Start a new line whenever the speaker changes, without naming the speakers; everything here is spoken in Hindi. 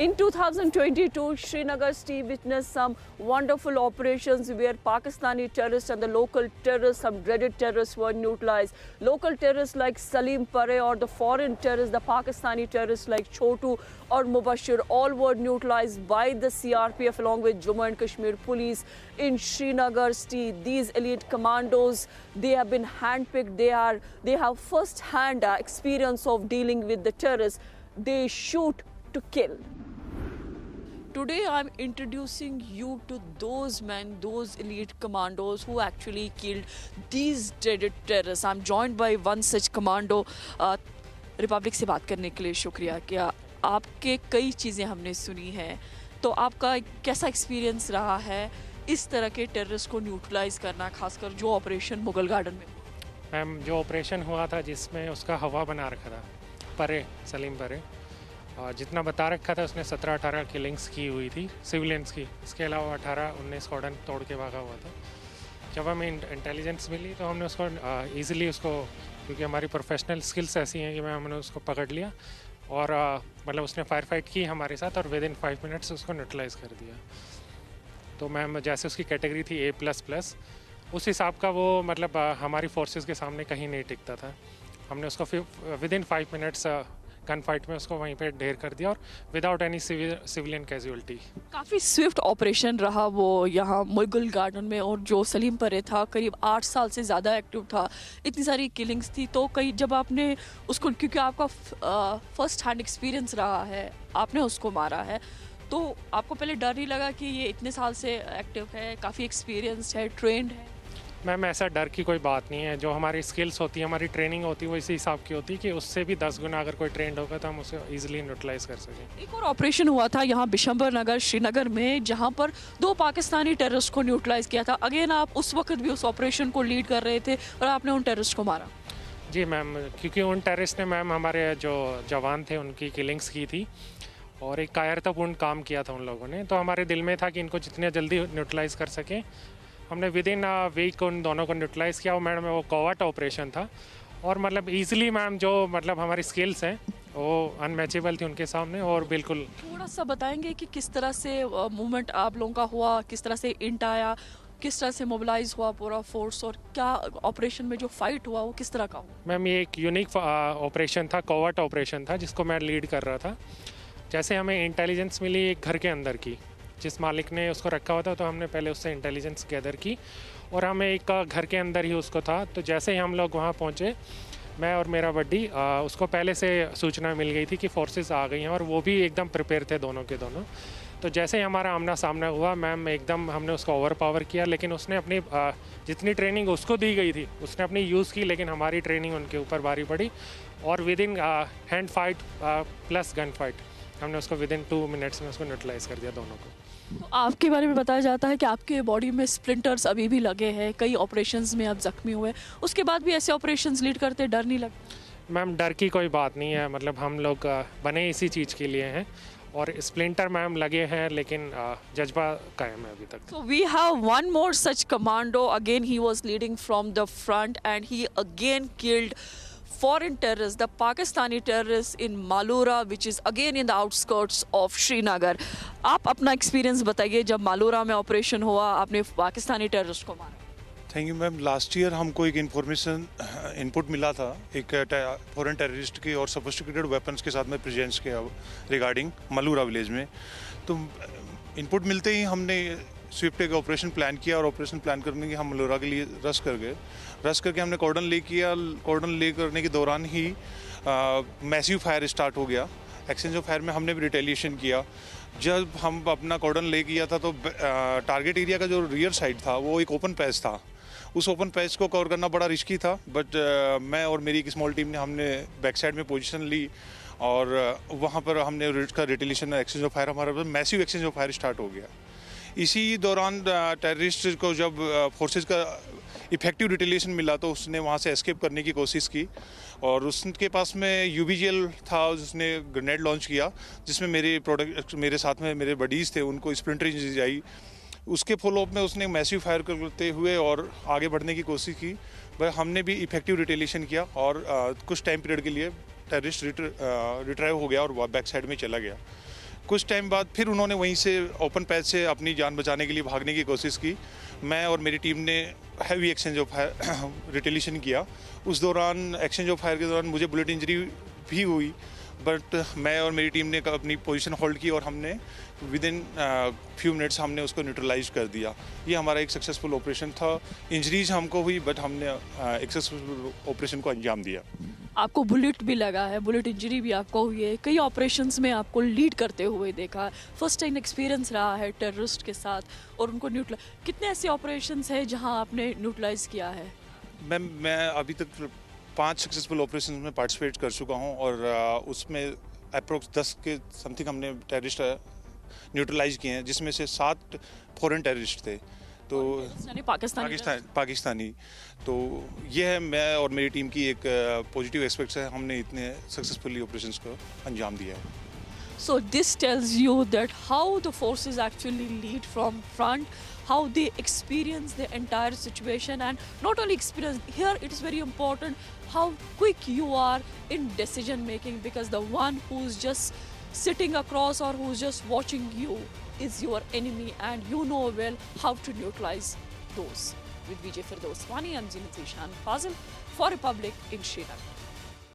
In 2022, Srinagar City witnessed some wonderful operations where Pakistani terrorists and the local terrorists, some dreaded terrorists, were neutralized. Local terrorists like Salim Pare or the foreign terrorists, the Pakistani terrorists like Chotu or Mubashir, all were neutralized by the CRPF along with Jammu and Kashmir police in Srinagar City. These elite commandos, they have been handpicked. They have first-hand experience of dealing with the terrorists. They shoot to kill. Today I'm introducing you to those men, those elite commandos who actually killed these dreaded terrorists. I'm joined by one such commando. Republic से बात करने के लिए शुक्रिया। क्या आपके कई चीज़ें हमने सुनी हैं, तो आपका कैसा एक्सपीरियंस रहा है इस तरह के टेररिस्ट को न्यूट्रलाइज करना, खासकर जो ऑपरेशन मुगल गार्डन में?
मैम, जो ऑपरेशन हुआ था जिसमें उसका हवा बना रखा था परे, सलीम परे, और जितना बता रखा था उसने 17-18 किलिंग्स की हुई थी सिविलियंस की। इसके अलावा 18-19 कॉर्डन तोड़ के भागा हुआ था। जब हमें इंटेलिजेंस मिली तो हमने उसको ईज़िली उसको, क्योंकि हमारी प्रोफेशनल स्किल्स ऐसी हैं कि हमने उसको पकड़ लिया और मतलब उसने फायर फाइट की हमारे साथ और विद इन 5 मिनट्स उसको न्यूट्रलाइज कर दिया। तो मैम जैसे उसकी कैटेगरी थी A++, उस हिसाब का वो मतलब हमारी फोर्सेस के सामने कहीं नहीं टिकता था। हमने उसको फिर with in 5 minutes gun fight में उसको वहीं पे ढेर कर दिया और विदाउट एनी सिविलियन कैजुअलिटी।
काफ़ी स्विफ्ट ऑपरेशन रहा वो यहाँ मुगल गार्डन में, और जो सलीम परे था करीब 8 साल से ज़्यादा एक्टिव था, इतनी सारी किलिंग्स थी। तो कई जब आपने उसको, क्योंकि आपका फर्स्ट हैंड एक्सपीरियंस रहा है, आपने उसको मारा है, तो आपको पहले डर नहीं लगा कि ये इतने साल से एक्टिव है, काफ़ी एक्सपीरियंस है, ट्रेंड है?
मैम, ऐसा डर की कोई बात नहीं है। जो हमारी स्किल्स होती है, हमारी ट्रेनिंग होती है, वो इसी हिसाब की होती है कि उससे भी 10 गुना अगर कोई ट्रेंड होगा तो हम उसे ईजिली न्यूट्रलाइज कर सकें।
एक और ऑपरेशन हुआ था यहाँ बिशंबर नगर श्रीनगर में, जहाँ पर 2 पाकिस्तानी टेररिस्ट को न्यूट्रलाइज किया था। अगेन आप उस वक्त भी उस ऑपरेशन को लीड कर रहे थे और आपने उन टेररिस्ट को मारा।
जी मैम, क्योंकि उन टेररिस्ट ने मैम हमारे जो जवान थे उनकी किलिंग्स की थी और एक कायरतापूर्ण काम किया था उन लोगों ने। तो हमारे दिल में था कि इनको जितने जल्दी न्यूट्रलाइज कर सकें। हमने विद इन वीक उन दोनों को न्यूट्रलाइज़ किया। वो मैडम वो कोवर्ट ऑपरेशन था और मतलब ईजिली मैम जो मतलब हमारी स्किल्स हैं वो अनमैचेबल थी उनके सामने। और बिल्कुल
थोड़ा सा बताएंगे कि किस तरह से मूवमेंट आप लोगों का हुआ, किस तरह से इंट आया, किस तरह से मोबिलाइज हुआ पूरा फोर्स, और क्या ऑपरेशन में जो फाइट हुआ वो किस तरह का हुआ?
मैम, ये एक यूनिक ऑपरेशन था, कोवर्ट ऑपरेशन था जिसको मैं लीड कर रहा था। जैसे हमें इंटेलिजेंस मिली एक घर के अंदर की, जिस मालिक ने उसको रखा हुआ था, तो हमने पहले उससे इंटेलिजेंस गैदर की और हमें एक घर के अंदर ही उसको था। तो जैसे ही हम लोग वहाँ पहुँचे, मैं और मेरा बड्डी, उसको पहले से सूचना मिल गई थी कि फोर्सेस आ गई हैं और वो भी एकदम प्रिपेयर थे दोनों के दोनों। तो जैसे ही हमारा आमना सामना हुआ मैम, एकदम हमने उसको ओवर पावर किया, लेकिन उसने अपनी जितनी ट्रेनिंग उसको दी गई थी उसने अपनी यूज़ की, लेकिन हमारी ट्रेनिंग उनके ऊपर भारी पड़ी और with in hand fight plus gun fight हमने उसको विद इन 2 मिनट्स में उसको न्यूट्रलाइज कर दिया दोनों को।
तो आपके बारे में बताया जाता है कि आपके बॉडी में स्प्लिंटर्स अभी भी लगे हैं, कई ऑपरेशंस में आप जख्मी हुए, उसके बाद भी ऐसे ऑपरेशंस लीड करते डर नहीं लगता?
मैम, डर की कोई बात नहीं है। मतलब हम लोग बने इसी चीज़ के लिए हैं और स्प्लिंटर मैम लगे हैं, लेकिन जज्बा कायम है अभी तक।
So we have one more such commando. Again, he was leading from the front and he again killed foreign terrorists, the Pakistani terrorists in Malura, which is again in the outskirts of Srinagar. आप अपना एक्सपीरियंस बताइए, जब मालूरा में ऑपरेशन हुआ आपने पाकिस्तानी टेररिस्ट को मारा।
Thank you ma'am. Last year हमको एक इन्फॉर्मेशन इनपुट मिला था एक फॉरेन टेररिस्ट की और सोफिस्टिकेटेड वेपन्स के साथ में प्रेजेंस के रिगार्डिंग मलूरा विलेज में। तो इनपुट मिलते ही हमने स्विफ्ट एक ऑपरेशन प्लान किया और ऑपरेशन प्लान करने के हम मलूरा के लिए रश कर गए। रश करके हमने कॉर्डन ले किया। कॉर्डन ले करने के दौरान ही मैसिव फायर स्टार्ट हो गया। एक्सचेंज ऑफ फायर में हमने भी रिटेलिएशन किया। जब हम अपना कॉर्डन ले किया था तो टारगेट एरिया का जो रियर साइड था वो एक ओपन पैच था। उस ओपन पैच को कवर करना बड़ा रिस्की था, बट मैं और मेरी एक स्मॉल टीम ने हमने बैक साइड में पोजीशन ली और वहाँ पर हमने उसका रिटेलिएशन एक्सचेंज ऑफ फायर, हमारा massive exchange of fire start हो गया। इसी दौरान टेररिस्ट को जब फोर्सेस का इफेक्टिव रिटेलिएशन मिला तो उसने वहाँ से एस्केप करने की कोशिश की और उसके पास में यूबीजीएल था, उसने ग्रेनेड लॉन्च किया जिसमें मेरे साथ में मेरे बडीज़ थे, उनको स्प्लिंटर इंजरी आई। उसके फॉलोअप में उसने मैसिव फायर करते हुए और आगे बढ़ने की कोशिश की, पर हमने भी इफेक्टिव रिटेलिएशन किया और कुछ टाइम पीरियड के लिए टेररिस्ट रिट्राइव हो गया और बैक साइड में चला गया। कुछ टाइम बाद फिर उन्होंने वहीं से ओपन पैच से अपनी जान बचाने के लिए भागने की कोशिश की। मैं और मेरी टीम ने heavy exchange of fire retaliation किया। उस दौरान एक्सचेंज ऑफ फायर के दौरान मुझे बुलेट इंजरी भी हुई, बट मैं और मेरी टीम ने अपनी पोजीशन होल्ड की और हमने विद इन फ्यू मिनट्स हमने उसको न्यूट्रलाइज कर दिया। ये हमारा एक सक्सेसफुल ऑपरेशन था। इंजरीज हमको हुई, बट हमने एक सक्सेसफुल ऑपरेशन को अंजाम दिया।
आपको बुलेट भी लगा है, बुलेट इंजरी भी आपको हुई है, कई ऑपरेशंस में आपको लीड करते हुए देखा, फर्स्ट टाइम एक्सपीरियंस रहा है टेररिस्ट के साथ और उनको न्यूट्रलाइज। कितने ऐसे ऑपरेशंस हैं जहां आपने न्यूट्रलाइज किया है?
मैं अभी तक 5 सक्सेसफुल ऑपरेशन में पार्टिसिपेट कर चुका हूं और उसमें अप्रोक्स 10 के समथिंग हमने टेररिस्ट न्यूट्रलाइज किए हैं, जिसमें से 7 फॉरेन टेररिस्ट थे। तो पाकिस्तानी। तो ये है मैं और मेरी टीम की एक पॉजिटिव एस्पेक्ट्स है, हमने इतने सक्सेसफुली ऑपरेशंस को अंजाम दिया है।
So this tells you that how the forces actually lead from front, how they experience the entire situation, and not only experience, here it is very important how quick you are in decision making, because the one who's just sitting across or who's just watching you is your enemy, and you know well how to neutralize those. With Vijay Firdaus Wani, I'm Zinat Zishan Fazil for Republic in Srinagar.